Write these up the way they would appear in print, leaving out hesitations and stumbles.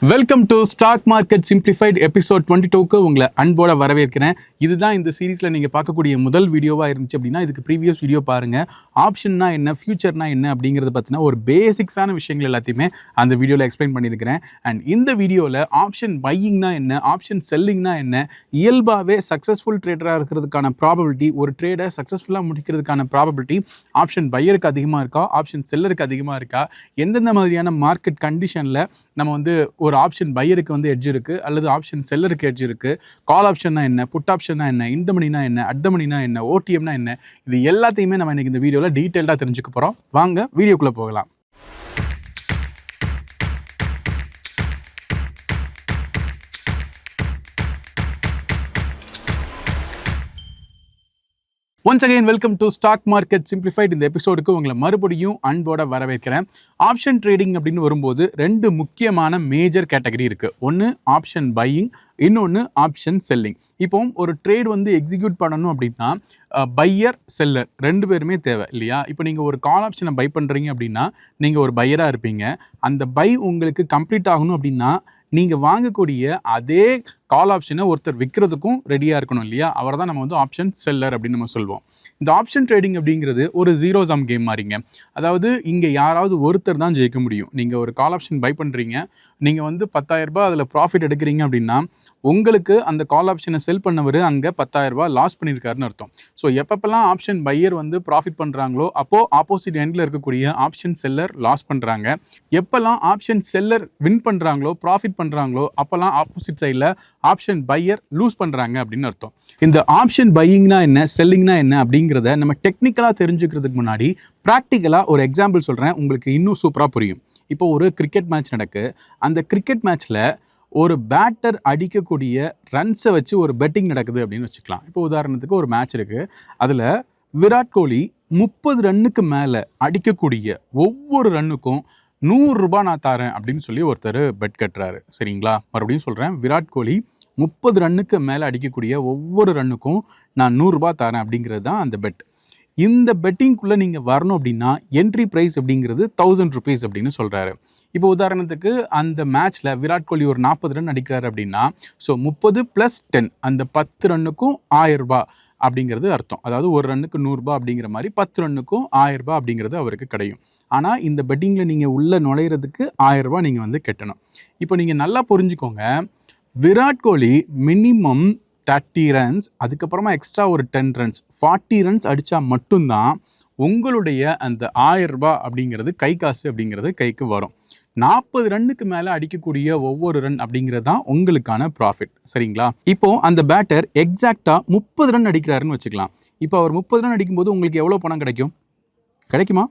Welcome to stock market simplified episode 22க்கு உங்களை அன்போட வரவேற்கிறேன். இதுதான் இந்த சீரீஸில் நீங்கள் பார்க்கக்கூடிய முதல் வீடியோவாக இருந்துச்சு அப்படின்னா இதுக்கு ப்ரீவியஸ் வீடியோ பாருங்கள். ஆப்ஷன்னா என்ன, ஃபியூச்சர்னா என்ன அப்படிங்கிறத பற்றின ஒரு பேசிக்ஸான விஷயங்கள் எல்லாத்தையுமே அந்த வீடியோவில் எக்ஸ்பிளைன் பண்ணியிருக்கிறேன். அண்ட் இந்த வீடியோவில் ஆப்ஷன் பையிங்னா என்ன, ஆப்ஷன் செல்லிங்னா என்ன, இயல்பாகவே சக்ஸஸ்ஃபுல் ட்ரேடராக இருக்கிறதுக்கான ப்ராபபிலிட்டி, ஒரு ட்ரேடை சக்ஸஸ்ஃபுல்லாக முடிக்கிறதுக்கான ப்ராபபிலிட்டி ஆப்ஷன் பையருக்கு அதிகமாக இருக்கா, ஆப்ஷன் செல்லருக்கு அதிகமாக இருக்கா, எந்தெந்த மாதிரியான மார்க்கெட் கண்டிஷனில் நம்ம வந்து ஒரு ஆப்ஷன் பையருக்கு வந்து எட்ஜ் இருக்குது அல்லது ஆப்ஷன் செல்லருக்கு எட்ஜ் இருக்குது, கால் ஆப்ஷன்னா என்ன, புட் ஆப்ஷன்னா என்ன, இந்த மணினா என்ன, அட் மணினா என்ன, ஓடிஎம்னா என்ன, இது எல்லாத்தையுமே நம்ம இன்னைக்கு இந்த வீடியோவில் டீட்டெயில்டாக தெரிஞ்சுக்க போகிறோம். வாங்க வீடியோக்குள்ளே போகலாம். Once again welcome to stock market simplified. இந்த எபிசோடுக்கு உங்களை மறுபடியும் அன்போட வரவேற்கிறேன். ஆப்ஷன் ட்ரேடிங் அப்படின்னு வரும்போது ரெண்டு முக்கியமான மேஜர் கேட்டகரி இருக்குது. ஒன்று ஆப்ஷன் பையிங், இன்னொன்று ஆப்ஷன் செல்லிங். இப்போ ஒரு ட்ரேட் வந்து எக்ஸிக்யூட் பண்ணணும் அப்படின்னா பையர் செல்லர் ரெண்டு பேருமே தேவை இல்லையா? இப்போ நீங்கள் ஒரு கால் ஆப்ஷனை பை பண்ணுறீங்க அப்படின்னா நீங்கள் ஒரு பையராக இருப்பீங்க. அந்த பை உங்களுக்கு கம்ப்ளீட் ஆகணும் அப்படின்னா நீங்கள் வாங்கக்கூடிய அதே கால் ஆப்ஷனை ஒருத்தர் விற்கிறதுக்கும் ரெடியாக இருக்கணும் இல்லையா? அவரை தான் நம்ம வந்து ஆப்ஷன் செல்லர் அப்படின்னு நம்ம சொல்வோம். இந்த ஆப்ஷன் ட்ரேடிங் அப்படிங்கிறது ஒரு ஜீரோ சம் கேம் மாதிரிங்க. அதாவது இங்கே யாராவது ஒருத்தர் தான் ஜெயிக்க முடியும். நீங்கள் ஒரு கால் ஆப்ஷன் பை பண்ணுறீங்க, நீங்கள் வந்து 10,000 ரூபாய் அதில் ப்ராஃபிட் எடுக்கிறீங்க அப்படின்னா உங்களுக்கு அந்த கால் ஆப்ஷனை செல் பண்ணவர் அங்கே 10,000 ரூபாய் லாஸ் பண்ணியிருக்காருன்னு அர்த்தம். ஸோ எப்பப்பெல்லாம் ஆப்ஷன் பையர் வந்து ப்ராஃபிட் பண்ணுறாங்களோ அப்போது ஆப்போசிட் எண்டில் இருக்கக்கூடிய ஆப்ஷன் செல்லர் லாஸ் பண்ணுறாங்க. எப்போல்லாம் ஆப்ஷன் செல்லர் வின் பண்ணுறாங்களோ, ப்ராஃபிட் பண்ணுறாங்களோ, அப்போல்லாம் ஆப்போசிட் சைடில் ஆப்ஷன் பையர் லூஸ் பண்ணுறாங்க அப்படின்னு அர்த்தம். இந்த ஆப்ஷன் பையிங்னா என்ன, செல்லிங்னா என்ன அப்படிங்கிறத நம்ம டெக்னிக்கலாக தெரிஞ்சுக்கிறதுக்கு முன்னாடி ப்ராக்டிக்கலாக ஒரு எக்ஸாம்பிள் சொல்கிறேன், உங்களுக்கு இன்னும் சூப்பராக புரியும். இப்போ ஒரு கிரிக்கெட் மேட்ச் நடக்கு. அந்த கிரிக்கெட் மேட்ச்சில் ஒரு பேட்டர் அடிக்கக்கூடிய ரன்ஸை வச்சு ஒரு பெட்டிங் நடக்குது அப்படின்னு வச்சுக்கலாம். இப்போ உதாரணத்துக்கு ஒரு மேட்ச் இருக்குது, அதில் விராட் கோலி 30 ரன்னுக்கு மேலே அடிக்கக்கூடிய ஒவ்வொரு ரன்னுக்கும் 100 ரூபாய் நான் தரேன் அப்படின்னு சொல்லி ஒருத்தர் பெட் கட்டுறாரு. சரிங்களா? மறுபடியும் சொல்கிறேன், விராட் கோலி 30 ரன்னுக்கு மேலே அடிக்கக்கூடிய ஒவ்வொரு ரன்னுக்கும் நான் 100 ரூபாய் தரேன் அப்படிங்கிறது தான் அந்த பெட். இந்த பெட்டிங்குள்ளே நீங்கள் வரணும் அப்படின்னா என்ட்ரி ப்ரைஸ் அப்படிங்கிறது 1000 ருபீஸ் அப்படின்னு சொல்கிறாரு. இப்போ உதாரணத்துக்கு அந்த மேட்ச்சில் விராட் கோலி ஒரு 40 ரன் அடிக்கிறாரு அப்படின்னா ஸோ 30 + 10 அந்த 10 ரன்னுக்கும் 1000 ரூபாய் அப்படிங்கிறது அர்த்தம். அதாவது ஒரு ரன்னுக்கு 100 ரூபாய் அப்படிங்கிற மாதிரி 10 ரன்னுக்கும் 1000 ரூபாய் அப்படிங்கிறது அவருக்கு கிடைக்கும். ஆனால் இந்த பெட்டிங்கில் நீங்கள் உள்ளே நுழையிறதுக்கு 1000 ரூபாய் நீங்கள் வந்து கட்டணும். இப்போ நீங்கள் நல்லா புரிஞ்சுக்கோங்க, விராட் கோலி மினிமம் 30 ரன்ஸ், அதுக்கப்புறமா எக்ஸ்ட்ரா ஒரு 10 ரன்ஸ், 40 ரன்ஸ் அடித்தா மட்டும்தான் உங்களுடைய அந்த 1000 ரூபாய் அப்படிங்கிறது கை காசு அப்படிங்கிறது கைக்கு வரும். 40 ரன்னுக்கு மேலே அடிக்கக்கூடிய ஒவ்வொரு ரன் அப்படிங்கிறது தான் உங்களுக்கான ப்ராஃபிட். சரிங்களா? இப்போ அந்த பேட்டர் எக்ஸாக்டாக 30 ரன் அடிக்கிறாருன்னு வச்சுக்கலாம். இப்போ அவர் 30 ரன் அடிக்கும்போது உங்களுக்கு எவ்வளோ பணம் கிடைக்கும்? கிடைக்குமா?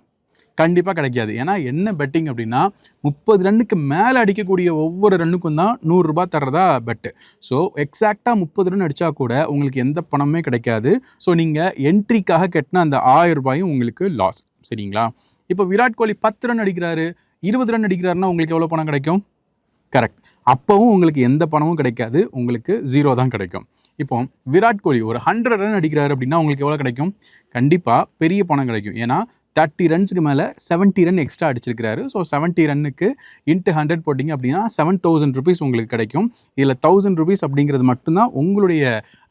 கண்டிப்பாக கிடைக்காது. ஏன்னா என்ன பெட்டிங் அப்படின்னா 30 ரன்னுக்கு மேலே அடிக்கக்கூடிய ஒவ்வொரு ரன்னுக்கும் தான் 100 ரூபாய் தர்றதா பெட்டு. ஸோ எக்ஸாக்டாக 30 ரன் அடித்தா கூட உங்களுக்கு எந்த பணமே கிடைக்காது. ஸோ நீங்கள் என்ட்ரிக்காக கட்டின அந்த 1000 ரூபாயும் உங்களுக்கு லாஸ். சரிங்களா? இப்போ விராட் கோலி 10 ரன் அடிக்கிறாரு, 20 ரன் அடிக்கிறாருன்னா உங்களுக்கு எவ்வளோ பணம் கிடைக்கும்? கரெக்ட். அப்போவும் உங்களுக்கு எந்த பணமும் கிடைக்காது, உங்களுக்கு 0 தான் கிடைக்கும். இப்போ விராட் கோலி ஒரு 100 ரன் அடிக்கிறாரு அப்படின்னா உங்களுக்கு எவ்வளோ கிடைக்கும்? கண்டிப்பாக பெரிய பணம் கிடைக்கும். ஏன்னா 30 ரன்ஸுக்கு மேலே 70 ரன் எக்ஸ்ட்ரா அடிச்சிருக்கிறாரு. ஸோ 70 ரன்னுக்கு இன்ட்டு 100 போட்டிங்க அப்படின்னா 7000 ருபீஸ் உங்களுக்கு கிடைக்கும். இதில் 1000 ருபீஸ் அப்படிங்கிறது மட்டும்தான் உங்களுடைய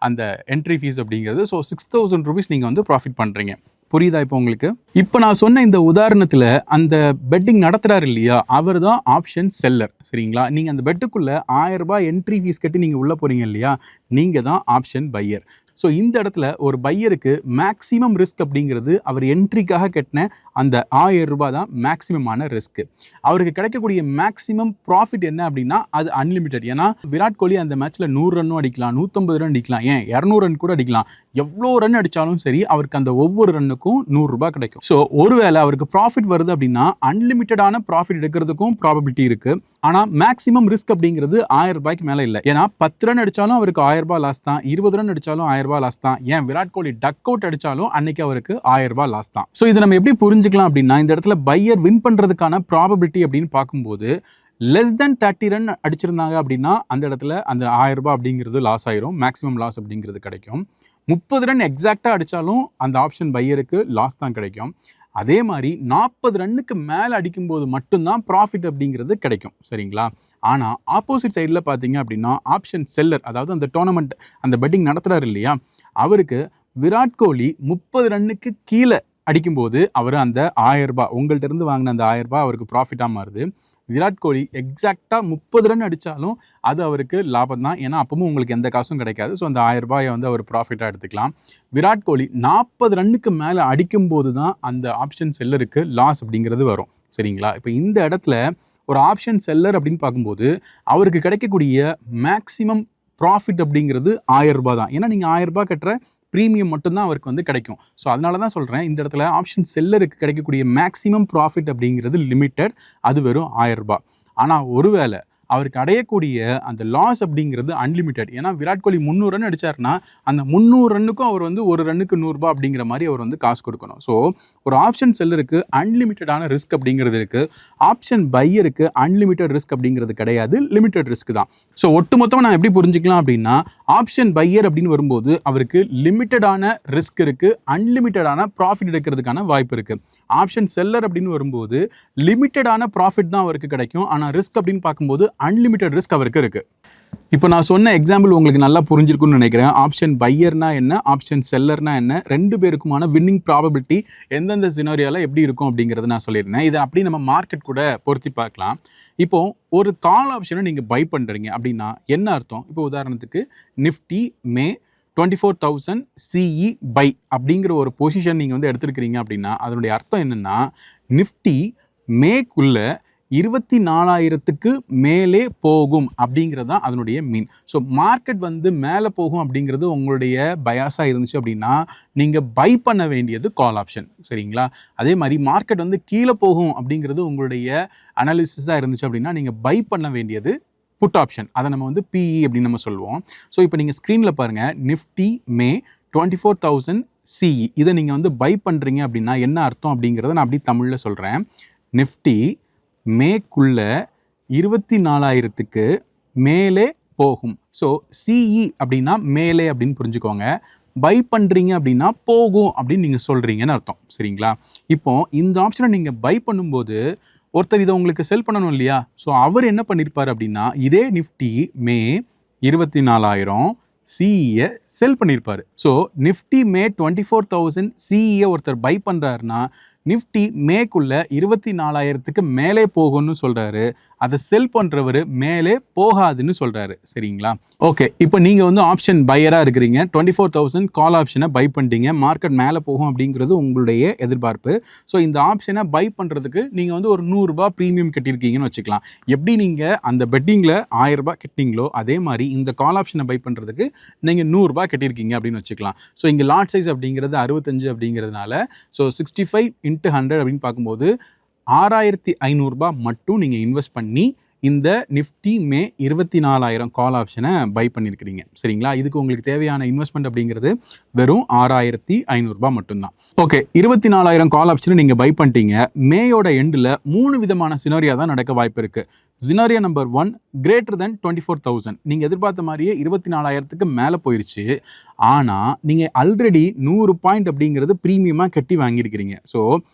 அந்த என்ட்ரி ஃபீஸ் அப்படிங்கிறது. ஸோ 6000 ருபீஸ் நீங்கள் வந்து ப்ராஃபிட் பண்ணுறீங்க. புரியுதா இப்போ உங்களுக்கு? இப்போ நான் சொன்ன இந்த உதாரணத்தில் அந்த பெட்டிங் நடத்துகிறாரு இல்லையா, அவர் தான் ஆப்ஷன் செல்லர். சரிங்களா? நீங்கள் அந்த பெட்டுக்குள்ளே 1000 ரூபாய் என்ட்ரி ஃபீஸ் கட்டி நீங்கள் உள்ளே போகிறீங்க இல்லையா, நீங்கள் தான் ஆப்ஷன் பையர். ஸோ இந்த இடத்துல ஒரு பையருக்கு மேக்ஸிமம் ரிஸ்க் அப்படிங்கிறது அவர் என்ட்ரிக்காக கட்டின அந்த 1000 ரூபாய் தான் மேக்ஸிமமான ரிஸ்க். அவருக்கு கிடைக்கக்கூடிய மேக்ஸிமம் ப்ராஃபிட் என்ன அப்படின்னா அது அன்லிமிட்டட். ஏன்னா விராட் கோலி அந்த மேட்ச்சில் 100 ரன்னும் அடிக்கலாம், 150 ரன் அடிக்கலாம், ஏன் 200 ரன் கூட அடிக்கலாம். எவ்வளோ ரன் அடித்தாலும் சரி அவருக்கு அந்த ஒவ்வொரு ரன்னுக்கும் 100 ரூபாய் கிடைக்கும். ஸோ ஒருவேளை அவருக்கு ப்ராஃபிட் வருது அப்படின்னா அன்லிமிட்டடான ப்ராஃபிட் எடுக்கிறதுக்கும் ப்ராபபிலிட்டி இருக்குது. ஆனால் மேக்ஸிமம் ரிஸ்க் அப்படிங்கிறது 1000 ரூபாய்க்கு மேலே இல்லை. ஏன்னா 10 ரன் அடித்தாலும் அவருக்கு 1000 ரூபாய் லாஸ் தான், 20 ரன் அடித்தாலும் 1000 ரூபாய் லாஸ் தான், ஏன் விராட் கோலி டக் அவுட் அடித்தாலும் அன்னைக்கு அவருக்கு 1000 ரூபாய் லாஸ் தான். ஸோ இதை நம்ம எப்படி புரிஞ்சுக்கலாம் அப்படின்னா இந்த இடத்துல பையர் வின் பண்ணுறதுக்கான ப்ராபபிலிட்டி அப்படின்னு பார்க்கும்போது லெஸ் தென் 30 ரன் அடிச்சிருந்தாங்க அப்படின்னா அந்த இடத்துல அந்த 1000 ரூபாய் அப்படிங்கிறது லாஸ் ஆயிரும், மேக்ஸிமம் லாஸ் அப்படிங்கிறது கிடைக்கும். 30 ரன் எக்ஸாக்டாக அடித்தாலும் அந்த ஆப்ஷன் பையருக்கு லாஸ் தான் கிடைக்கும். அதே மாதிரி 40 ரன்னுக்கு மேலே அடிக்கும்போது மட்டும்தான் ப்ராஃபிட் அப்படிங்கிறது கிடைக்கும். சரிங்களா? ஆனால் ஆப்போசிட் சைடில் பார்த்தீங்க அப்படின்னா ஆப்ஷன் செல்லர், அதாவது அந்த டோர்னமெண்ட் அந்த பெட்டிங் நடத்துகிறாரு இல்லையா, அவருக்கு விராட் கோலி 30 ரன்னுக்கு கீழே அடிக்கும்போது அவர் அந்த 1000 ரூபாய் உங்கள்கிட்ட இருந்து வாங்கின அந்த 1000 ரூபாய் அவருக்கு ப்ராஃபிட்டாக மாறுது. விராட் கோலி எக்ஸாக்டாக 30 ரன் அடித்தாலும் அது அவருக்கு லாபம் தான். ஏன்னா அப்பவும் உங்களுக்கு எந்த காசும் கிடைக்காது. ஸோ அந்த 1000 ரூபாயை வந்து அவர் ப்ராஃபிட்டாக எடுத்துக்கலாம். விராட் கோலி 40 ரன்னுக்கு மேலே அடிக்கும்போது தான் அந்த ஆப்ஷன் செல்லருக்கு லாஸ் அப்படிங்கிறது வரும். சரிங்களா? இப்போ இந்த இடத்துல ஒரு ஆப்ஷன் செல்லர் அப்படின்னு பார்க்கும்போது அவருக்கு கிடைக்கக்கூடிய மேக்ஸிமம் ப்ராஃபிட் அப்படிங்கிறது 1000 ரூபாய் தான். ஏன்னா நீங்கள் 1000 ரூபாய் கட்டுற ப்ரீமியம் மட்டும்தான் அவருக்கு வந்து கிடைக்கும். ஸோ அதனால தான் சொல்கிறேன், இந்த இடத்துல ஆப்ஷன் செல்லருக்கு கிடைக்கக்கூடிய மேக்ஸிமம் ப்ராஃபிட் அப்படிங்கிறது லிமிட்டட், அது வெறும் 1000 ரூபாய். ஆனால் ஒருவேளை அவருக்கு அடையக்கூடிய அந்த லாஸ் அப்படிங்கிறது அன்லிமிட்டட். ஏன்னா விராட் கோலி 300 ரன் அடிச்சாருன்னா அந்த 300 ரன்னுக்கும் அவர் வந்து ஒரு ரன்னுக்கு 100 ரூபாய் அப்படிங்கிற மாதிரி அவர் வந்து காசு கொடுக்கணும். ஸோ ஒரு ஆப்ஷன் செல்லருக்கு அன்லிமிட்டடான ரிஸ்க் அப்படிங்கிறது இருக்குது. ஆப்ஷன் பையருக்கு அன்லிமிட்டட் ரிஸ்க் அப்படிங்கிறது கிடையாது, லிமிட்டட் ரிஸ்க் தான். ஸோ ஒட்டுமொத்தமாக நான் எப்படி புரிஞ்சுக்கலாம் அப்படின்னா, ஆப்ஷன் பையர் அப்படின்னு வரும்போது அவருக்கு லிமிட்டடான ரிஸ்க் இருக்குது, அன்லிமிட்டடான ப்ராஃபிட் எடுக்கிறதுக்கான வாய்ப்பு இருக்குது. ஆப்ஷன் செல்லர் அப்படின்னு வரும்போது லிமிட்டடான ப்ராஃபிட் தான் அவருக்கு கிடைக்கும். ஆனால் ரிஸ்க் அப்படின்னு பார்க்கும்போது அன்லிமிட்டட் ரிஸ்க் அவருக்கு இருக்கு. இப்போ நான் சொன்ன எக்ஸாம்பிள் உங்களுக்கு நல்லா புரிஞ்சிருக்கும்னு நினைக்கிறேன். ஆப்ஷன் பையர்னா என்ன, ஆப்ஷன் செல்லர்னா என்ன, ரெண்டு பேருக்குமான வின்னிங் ப்ராபபிலிட்டி எந்தெந்த சினாரியால எப்படி இருக்கும் அப்படிங்கிறத நான் சொல்லியிருந்தேன். இதை அப்படி நம்ம மார்க்கெட் கூட பொருத்தி பார்க்கலாம். இப்போ ஒரு கால் ஆப்ஷனை நீங்க பை பண்றீங்க அப்படின்னா என்ன அர்த்தம்? இப்போ உதாரணத்துக்கு நிஃப்டி மே 24,000 CE பை அப்படிங்கிற ஒரு பொசிஷன் நீங்கள் வந்து எடுத்துருக்கிறீங்க அப்படின்னா அதனுடைய அர்த்தம் என்னென்னா, நிஃப்டி மேக்குள்ள 24,000க்கு மேலே போகும் அப்படிங்கிறது தான் அதனுடைய மீன். ஸோ மார்க்கெட் வந்து மேலே போகும் அப்படிங்கிறது உங்களுடைய பயாஸாக இருந்துச்சு அப்படின்னா நீங்கள் பை பண்ண வேண்டியது கால் ஆப்ஷன். சரிங்களா? அதே மாதிரி மார்க்கெட் வந்து கீழே போகும் அப்படிங்கிறது உங்களுடைய அனாலிசிஸாக இருந்துச்சு அப்படின்னா நீங்கள் பை பண்ண வேண்டியது புட் ஆப்ஷன். அதை நம்ம வந்து PE அப்படின்னு நம்ம சொல்லுவோம். ஸோ இப்போ நீங்கள் ஸ்க்ரீனில் பாருங்கள், நிஃப்டி மே 24,000 CE இதை நீங்கள் வந்து பை பண்ணுறீங்க அப்படின்னா என்ன அர்த்தம் அப்படிங்கிறத நான் அப்படி தமிழில் சொல்கிறேன். நிஃப்டி மேக்குள்ள 24,000க்கு மேலே போகும். ஸோ CE அப்படின்னா மேலே அப்படின்னு புரிஞ்சுக்கோங்க. பை பண்ணுறீங்க அப்படின்னா போகும் அப்படின்னு நீங்கள் சொல்கிறீங்கன்னு அர்த்தம். சரிங்களா? இப்போ இந்த ஆப்ஷனை நீங்கள் பை பண்ணும்போது ஒருத்தர் இதை உங்களுக்கு செல் பண்ணணும் இல்லையா? ஸோ அவர் என்ன பண்ணியிருப்பார் அப்படின்னா இதே நிஃப்டி மே 24,000 CE செல் பண்ணியிருப்பார். ஸோ நிஃப்டி மே 24,000 CE ஒருத்தர் பை பண்ணுறாருன்னா நிஃப்டி மேக்குள்ள 24,000க்கு மேலே போகும்னு சொல்றாரு. அதை செல் பண்றவர் மேலே போகாதுன்னு சொல்றாரு. சரிங்களா? ஓகே, இப்போ நீங்க வந்து ஆப்ஷன் பையரா இருக்கிறீங்க. 24,000 கால் ஆப்ஷனை பை பண்ணிட்டீங்க. மார்க்கெட் மேலே போகும் அப்படிங்கிறது உங்களுடைய எதிர்பார்ப்பு. ஸோ இந்த ஆப்ஷனை பை பண்றதுக்கு நீங்க வந்து ஒரு 100 ரூபாய் ப்ரீமியம் கட்டியிருக்கீங்கன்னு வச்சுக்கலாம். எப்படி நீங்க அந்த பெட்டிங்ல 1000 ரூபாய் கட்டினீங்களோ அதே மாதிரி இந்த கால் ஆப்ஷனை பை பண்றதுக்கு நீங்க 100 ரூபாய் கட்டியிருக்கீங்க அப்படின்னு வச்சுக்கலாம். ஸோ இங்க லாட் சைஸ் அப்படிங்கிறது 65 அப்படிங்கிறதுனால ஸோ 65 × 100 அப்படின்னு பார்க்கும்போது 6,500 ரூபாய் மட்டும் நீங்கள் இன்வெஸ்ட் பண்ணி இந்த நிஃப்டி மே 24,000 கால் ஆப்ஷனை பை பண்ணியிருக்கிறீங்க. சரிங்களா? இதுக்கு உங்களுக்கு தேவையான இன்வெஸ்ட்மெண்ட் அப்படிங்கிறது வெறும் 6,500 ரூபாய் மட்டும்தான். ஓகே, 24,000 கால் ஆப்ஷனை நீங்கள் பை பண்ணிட்டீங்க. மேயோட எண்டில் 3 விதமான சினாரியா தான் நடக்க வாய்ப்பு இருக்குது. Scenario number 1 greater than 24,000. நீங்கள் எதிர்பார்த்த மாதிரியே 24,000க்கு மேலே போயிடுச்சு. ஆனால் நீங்கள் ஆல்ரெடி 100 பாயிண்ட் அப்படிங்கிறது ப்ரீமியமாக கட்டி வாங்கியிருக்கிறீங்க. ஸோ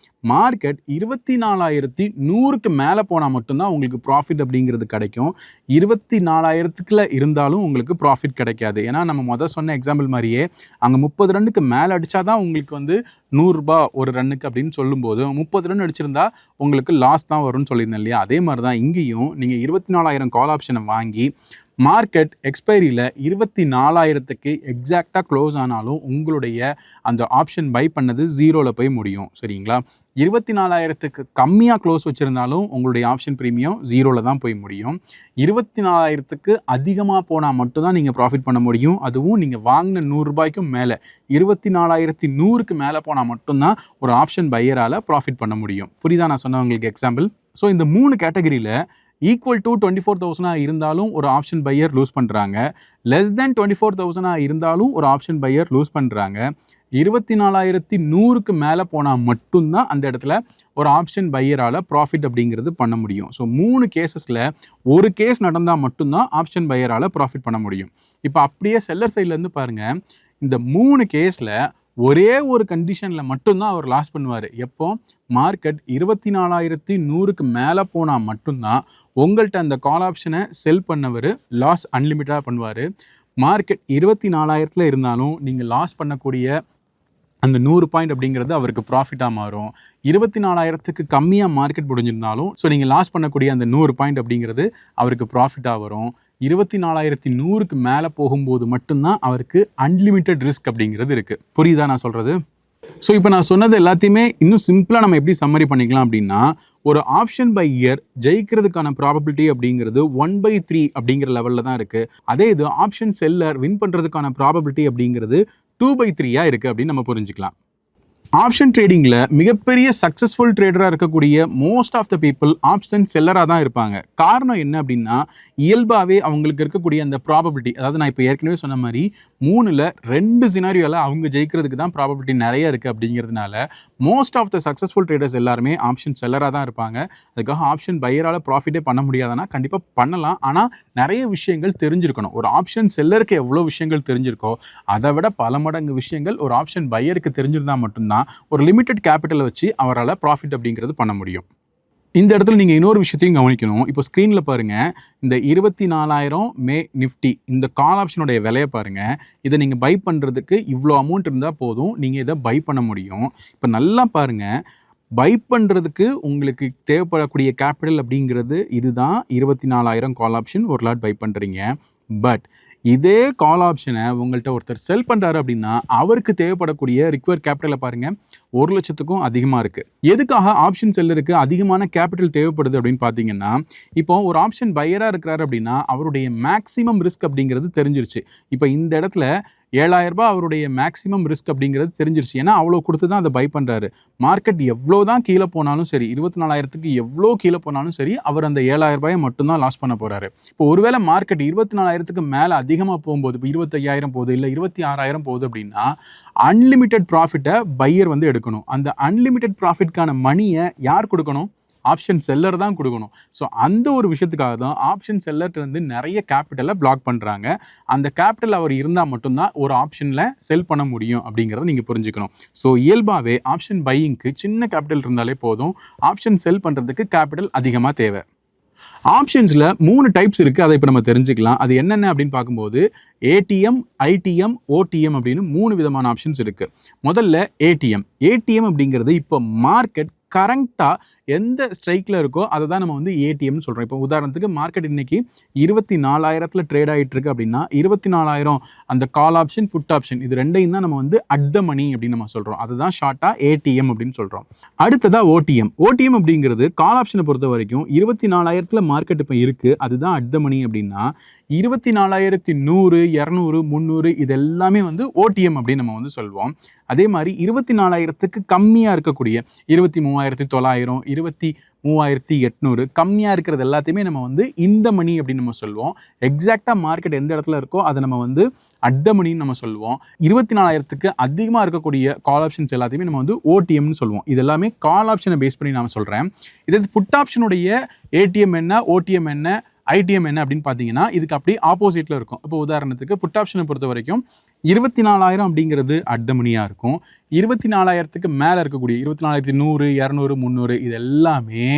மார்க்கெட் 24,100க்கு மேலே போனால் மட்டும்தான் உங்களுக்கு ப்ராஃபிட் அப்படிங்கிறது கிடைக்கும். 24,000க்குள்ள இருந்தாலும் உங்களுக்கு ப்ராஃபிட் கிடைக்காது. ஏன்னா நம்ம சொன்ன எக்ஸாம்பிள் மாதிரியே அங்கே 30 ரன்னுக்கு மேலே அடித்தாதான் உங்களுக்கு வந்து 100 ரூபாய் ஒரு ரன்னுக்கு அப்படின்னு சொல்லும்போது 30 ரன் அடிச்சிருந்தா உங்களுக்கு லாஸ் தான் வரும்னு சொல்லியிருந்தேன் இல்லையா? அதே மாதிரி தான் இங்கேயும் நீங்கள் 24,000 கால் ஆப்ஷனை வாங்கி மார்க்கெட் எக்ஸ்பைரியில் 24,000க்கு எக்ஸாக்டாக க்ளோஸ் ஆனாலும் உங்களுடைய அந்த ஆப்ஷன் பை பண்ணது 0ல் போய் முடியும். சரிங்களா? 24,000க்கு கம்மியாக க்ளோஸ் வச்சுருந்தாலும் உங்களுடைய ஆப்ஷன் ப்ரீமியம் 0ல் தான் போய் முடியும். 24,000க்கு அதிகமாக போனால் மட்டும்தான் நீங்கள் ப்ராஃபிட் பண்ண முடியும். அதுவும் நீங்கள் வாங்கின 100 ரூபாய்க்கும் மேலே 24,100க்கு மேலே போனால் மட்டும்தான் ஒரு ஆப்ஷன் பையரால் ப்ராஃபிட் பண்ண முடியும். புரியுதா நான் சொன்னவங்களுக்கு எக்ஸாம்பிள்? ஸோ இந்த 3 கேட்டகரியில் ஈக்குவல் டு 24,000 இருந்தாலும் ஒரு ஆப்ஷன் பையர் லூஸ் பண்ணுறாங்க. லெஸ் தென் 24,000 இருந்தாலும் ஒரு ஆப்ஷன் பையர் லூஸ் பண்ணுறாங்க. 24,100க்கு மேலே போனால் மட்டும்தான் அந்த இடத்துல ஒரு ஆப்ஷன் பையரால் ப்ராஃபிட் அப்படிங்கிறது பண்ண முடியும். ஸோ 3 கேசஸில் ஒரு கேஸ் நடந்தால் மட்டும்தான் ஆப்ஷன் பையரால் ப்ராஃபிட் பண்ண முடியும். இப்போ அப்படியே செல்லர் சைட்லேருந்து பாருங்கள், இந்த 3 கேஸில் ஒரே ஒரு கண்டிஷனில் மட்டும்தான் அவர் லாஸ் பண்ணுவார். எப்போ மார்க்கெட் 24,100க்கு மேலே போனால் மட்டும்தான் உங்கள்கிட்ட அந்த கால் ஆப்ஷனை செல் பண்ணவர் லாஸ் அன்லிமிட்டடாக பண்ணுவார். மார்க்கெட் 24,000 இருந்தாலும் நீங்கள் லாஸ் பண்ணக்கூடிய அந்த 100 பாயிண்ட் அப்படிங்கிறது அவருக்கு ப்ராஃபிட்டாக மாறும். 24,000க்கு கம்மியாக மார்க்கெட் முடிஞ்சிருந்தாலும் ஸோ நீங்கள் லாஸ் பண்ணக்கூடிய அந்த 100 பாயிண்ட் அப்படிங்கிறது அவருக்கு ப்ராஃபிட்டாக வரும். 24,100க்கு மேலே போகும்போது மட்டும்தான் அவருக்கு அன்லிமிட்டெட் ரிஸ்க் அப்படிங்கிறது இருக்குது. புரியுதா நான் சொல்கிறது? ஸோ இப்போ நான் சொன்னது எல்லாத்தையுமே இன்னும் சிம்பிளாக நம்ம எப்படி சம்மரி பண்ணிக்கலாம் அப்படின்னா, ஒரு ஆப்ஷன் பையர் ஜெயிக்கிறதுக்கான ப்ராபபிலிட்டி அப்படிங்கிறது 1/3 அப்படிங்கிற லெவலில் தான் இருக்குது. அதே இது ஆப்ஷன் செல்லர் வின் பண்ணுறதுக்கான ப்ராபபிலிட்டி அப்படிங்கிறது 2/3 இருக்குது அப்படின்னு நம்ம புரிஞ்சுக்கலாம். ஆப்ஷன் ட்ரேடிங்கில் மிகப்பெரிய சக்ஸஸ்ஃபுல் ட்ரேடராக இருக்கக்கூடிய most of the people option செல்லராக தான் இருப்பாங்க. காரணம் என்ன அப்படின்னா, இயல்பாகவே அவங்களுக்கு இருக்கக்கூடிய அந்த ப்ராபபிலிட்டி, அதாவது நான் இப்போ ஏற்கனவே சொன்ன மாதிரி 3ல் 2 சினாரியோவில் அவங்க ஜெயிக்கிறதுக்கு தான் ப்ராபபிலிட்டி நிறைய இருக்குது. அப்படிங்கிறதுனால most of the successful traders எல்லாருமே ஆப்ஷன் செல்லராக தான் இருப்பாங்க. அதுக்காக ஆப்ஷன் பையரால் ப்ராஃபிட்டே பண்ண முடியாதுன்னா கண்டிப்பாக பண்ணலாம். ஆனால் நிறைய விஷயங்கள் தெரிஞ்சிருக்கணும். ஒரு ஆப்ஷன் செல்லருக்கு எவ்வளோ விஷயங்கள் தெரிஞ்சிருக்கோ அதை விட பல மடங்கு விஷயங்கள் ஒரு ஆப்ஷன் பையருக்கு தெரிஞ்சிருந்தால் மட்டும்தான் ஒரு லிமிடெட் கேபிட்டலை வச்சு அவரால் ப்ராஃபிட் அப்படிங்கிறது பண்ண முடியும். இந்த இடத்துல நீங்கள் இன்னொரு விஷயத்தையும் கவனிக்கணும். இப்போ ஸ்க்ரீனில் பாருங்கள், இந்த 24,000 மே நிஃப்டி இந்த கால் ஆப்ஷனுடைய விலையை பாருங்கள். இதை நீங்கள் பை பண்ணுறதுக்கு இவ்வளோ அமௌண்ட் இருந்தால் போதும், நீங்கள் இதை பை பண்ண முடியும். இப்போ நல்லா பாருங்கள், பை பண்ணுறதுக்கு உங்களுக்கு தேவைப்படக்கூடிய கேபிட்டல் அப்படிங்கிறது இதுதான். 24,000 கால் ஆப்ஷன் ஒரு லாட் பை பண்ணுறீங்க. பட் இதே கால் ஆப்ஷனை உங்கள்கிட்ட ஒருத்தர் செல் பண்ணுறாரு அப்படின்னா அவருக்கு தேவைப்படக்கூடிய ரிக்வயர் கேபிட்டலை பாருங்கள், 1,00,000க்கும் அதிகமாக இருக்குது. எதுக்காக ஆப்ஷன் செல்லருக்கு அதிகமான கேபிட்டல் தேவைப்படுது அப்படின்னு பார்த்தீங்கன்னா, இப்போ ஒரு ஆப்ஷன் பையராக இருக்கிறாரு அப்படின்னா அவருடைய மேக்ஸிமம் ரிஸ்க் அப்படிங்கிறது தெரிஞ்சிருச்சு. இப்போ இந்த இடத்துல 7,000 ரூபாய் அவருடைய மேக்ஸிமம் ரிஸ்க் அப்படிங்கிறது தெரிஞ்சிருச்சு. ஏன்னா அவ்வளோ கொடுத்து தான் அதை பை பண்ணுறாரு. மார்க்கெட் எவ்வளோ தான் கீழே போனாலும் சரி, 24,000க்கு எவ்வளோ கீழே போனாலும் சரி, அவர் அந்த 7,000 ரூபாயை மட்டும்தான் லாஸ் பண்ண போகிறாரு. இப்போ ஒருவேளை மார்க்கெட் 24,000க்கு மேலே அதிகமாக போகும்போது, இப்போ 25,000 போகுது, இல்லை 26,000 போகுது அப்படின்னா அன்லிமிட்டெட் ப்ராஃபிட்டை பையர் வந்து எடுக்கணும். அந்த அன்லிமிட்டெட் ப்ராஃபிட்கான மணியை யார் கொடுக்கணும்? ஆப்ஷன் செல்லர் தான் கொடுக்கணும். ஸோ அந்த ஒரு விஷயத்துக்காக தான் ஆப்ஷன் செல்லர்கிட்ட இருந்து நிறைய கேபிட்டலை பிளாக் பண்ணுறாங்க. அந்த கேபிட்டல் அவர் இருந்தால் மட்டும்தான் ஒரு ஆப்ஷனில் செல் பண்ண முடியும் அப்படிங்கிறத நீங்கள் புரிஞ்சுக்கணும். ஸோ இயல்பாகவே ஆப்ஷன் பையிங்க்கு சின்ன கேபிட்டல் இருந்தாலே போதும், ஆப்ஷன் செல் பண்ணுறதுக்கு கேபிட்டல் அதிகமாக தேவை. ஆப்ஷன்ஸில் 3 டைப்ஸ் இருக்குது. அதை இப்போ நம்ம தெரிஞ்சுக்கலாம். அது என்னென்ன அப்படின்னு பார்க்கும்போது ஏடிஎம், ஐடிஎம், ஓடிஎம் அப்படின்னு 3 விதமான ஆப்ஷன்ஸ் இருக்குது. முதல்ல ஏடிஎம். ஏடிஎம் அப்படிங்கிறது இப்போ மார்க்கெட் கரண்ட்டாக எந்த ஸ்ட்ரைக்கில் இருக்கோ அதை தான் நம்ம வந்து ஏடிஎம்னு சொல்கிறோம். இப்போ உதாரணத்துக்கு மார்க்கெட் இன்னைக்கு 24,000ல் ட்ரேட் ஆகிட்டு இருக்கு அப்படின்னா 24,000 அந்த கால் ஆப்ஷன், புட் ஆப்ஷன் இது ரெண்டையும் தான் நம்ம வந்து அட் த மணி அப்படின்னு நம்ம சொல்கிறோம். அதுதான் ஷார்ட்டாக ஏடிஎம் அப்படின்னு சொல்கிறோம். அடுத்ததாக ஓடிஎம். ஓடிஎம் அப்படிங்கிறது கால் ஆப்ஷனை பொறுத்த வரைக்கும் 24,000ல் மார்க்கெட் இப்போ இருக்குது, அதுதான் அட் த மணி அப்படின்னா 24,100, 200, 300 இது எல்லாமே வந்து ஓடிஎம் அப்படின்னு நம்ம வந்து சொல்வோம். அதே மாதிரி 24,000க்கு கம்மியாக இருக்கக்கூடிய 23,900, 23,800 கம்மியாக இருக்கிறது எல்லாத்தையுமே நம்ம வந்து இந்த மணி அப்படின்னு நம்ம சொல்லுவோம். எக்ஸாக்டாக மார்க்கெட் எந்த இடத்துல இருக்கோ அதை நம்ம வந்து அட் த மணின்னு நம்ம சொல்லுவோம். 24,000க்கு அதிகமாக இருக்கக்கூடிய கால் ஆப்ஷன்ஸ் எல்லாத்தையுமே நம்ம வந்து ஓடிஎம்னு சொல்லுவோம். இது எல்லாமே கால் ஆப்ஷனை பேஸ் பண்ணி நான் சொல்கிறேன். இதே புட் ஆப்ஷனுடைய ஏடிஎம் என்ன, ஓடிஎம் என்ன, ஐடிஎம் என்ன அப்படின்னு பார்த்தீங்கன்னா இதுக்கு அப்படி ஆப்போசிட்டில் இருக்கும். இப்போ உதாரணத்துக்கு புட் ஆப்ஷனை பொறுத்த வரைக்கும் 24,000 அப்படிங்கிறது அட் த மணியாக இருக்கும். 24,000க்கு மேலே இருக்கக்கூடிய 24,100, 200, 300 இது எல்லாமே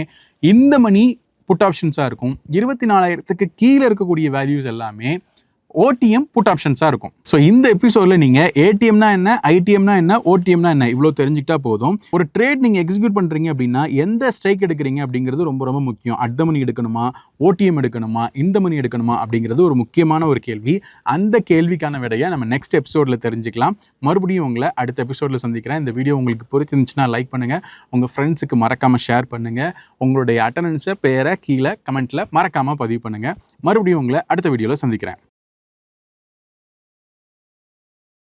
இந்த மணி புட் ஆப்ஷன்ஸாக இருக்கும். 24,000க்கு கீழே இருக்கக்கூடிய வேல்யூஸ் எல்லாமே ஓடிஎம் புட் ஆப்ஷன்ஸாக இருக்கும். ஸோ இந்த எபிசோடில் நீங்கள் ஏடிஎம்னா என்ன, ஐடிஎம்னா என்ன, ஓடிஎம்னா என்ன இவ்வளோ தெரிஞ்சுக்கிட்டா போதும். ஒரு ட்ரேட் நீங்கள் எக்ஸிக்யூட் பண்ணுறீங்க அப்படின்னா எந்த ஸ்ட்ரைக் எடுக்கிறீங்க அப்படிங்கிறது ரொம்ப ரொம்ப முக்கியம். அட் த மணி எடுக்கணுமா, ஓடிஎம் எடுக்கணுமா, இந்த மணி எடுக்கணுமா அப்படிங்கிறது ஒரு முக்கியமான ஒரு கேள்வி. அந்த கேள்விக்கான விடையை நம்ம நெக்ஸ்ட் எபிசோடில் தெரிஞ்சுக்கலாம். மறுபடியும் உங்களை அடுத்த எபிசோடில் சந்திக்கிறேன். இந்த வீடியோ உங்களுக்கு பிடிச்சிருந்துச்சுன்னா லைக் பண்ணுங்கள், உங்கள் ஃப்ரெண்ட்ஸுக்கு மறக்காமல் ஷேர் பண்ணுங்கள், உங்களுடைய அட்டண்டன்ஸை பேரை கீழே கமெண்ட்டில் மறக்காமல் பதிவு பண்ணுங்கள். மறுபடியும் உங்களை அடுத்த வீடியோவில் சந்திக்கிறேன்.